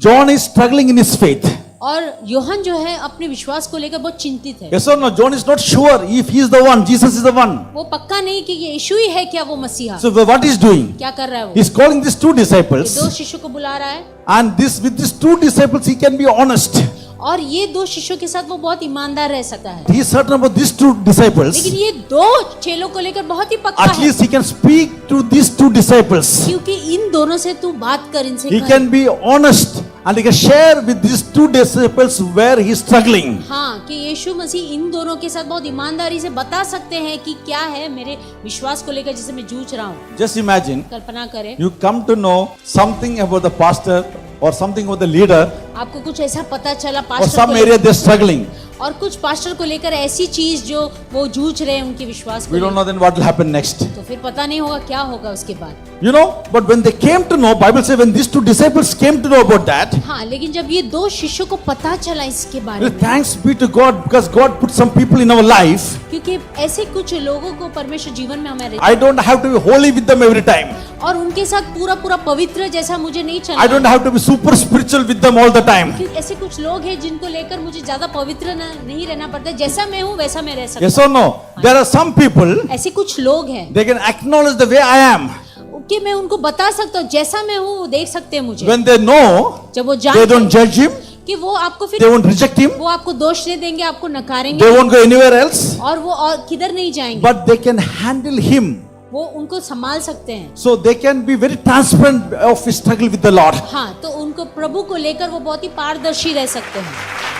John is struggling in his faith. और यूहन्ना जो है अपने विश्वास को लेकर बहुत चिंतित है। Yes or no? John is not sure if he is the one, Jesus is the one. वो पक्का नहीं कि ये यीशु ही है क्या वो मसीहा। So what is doing? क्या कर रहा है वो? He is calling these two ये disciples, दो शिष्यों को बुला रहा है and with these two disciples he can be honest. और ये दो शिष्यों के साथ वो बहुत ईमानदार रह सकता है। He is certain about these two disciples. लेकिन ये दो चेलों को लेकर बहुत ही पक्का At है, least he can speak to these two disciples. क्योंकि इन दोनों से तू बात कर, इनसे He कर। can be honest and he can share with these two disciples where he is struggling. हाँ, कि यीशु मसीह इन दोनों के साथ बहुत ईमानदारी से बता सकते हैं कि क्या है मेरे विश्वास को लेकर जिसे मैं जूझ रहा हूँ। Just imagine, कल्पना करें, you come to know something about the pastor or something about the leader, आपको कुछ ऐसा पता चला or पास्टर some को area लेकर, they're struggling. और कुछ पास्टर को लेकर ऐसी चीज जो वो जूझ रहे हैं उनके विश्वास को We don't लेकर, know then what will happen next. तो फिर पता नहीं होगा क्या होगा उसके बाद। You know, but when they came to know, Bible says when these two disciples came to know about that, हाँ, लेकिन जब ये दो शिष्यों को पता चला इसके बारे well, में, thanks be to God because God put some people in our life. क्योंकि ऐसे कुछ लोगों को परमेश्वर जीवन में हमारे, I don't have to be holy with them every time. और उनके साथ पूरा पूरा पवित्र जैसा मुझे नहीं चलना I don't है। have to be super spiritual with them all the time. क्योंकि ऐसे कुछ लोग हैं जिनको लेकर मुझे ज्यादा पवित्र नहीं रहना पड़ता, जैसा मैं हूँ वैसा मैं रह सकता Yes or no? There are some people, हूँ। ऐसे कुछ लोग हैं they can acknowledge the way I am. कि मैं उनको बता सकता हूँ जैसा मैं हूँ, वो देख सकते हैं मुझे। When they know, जब वो they जानते don't हैं judge him, कि वो आपको they फिर won't reject him, वो आपको दोष नहीं देंगे, आपको नकारेंगे, they won't go anywhere else, और वो और किधर नहीं जाएंगे, but they can handle him. वो उनको संभाल सकते हैं। So they can be very transparent of his struggle with the Lord. हाँ, तो उनको प्रभु को लेकर वो बहुत ही पारदर्शी रह सकते हैं।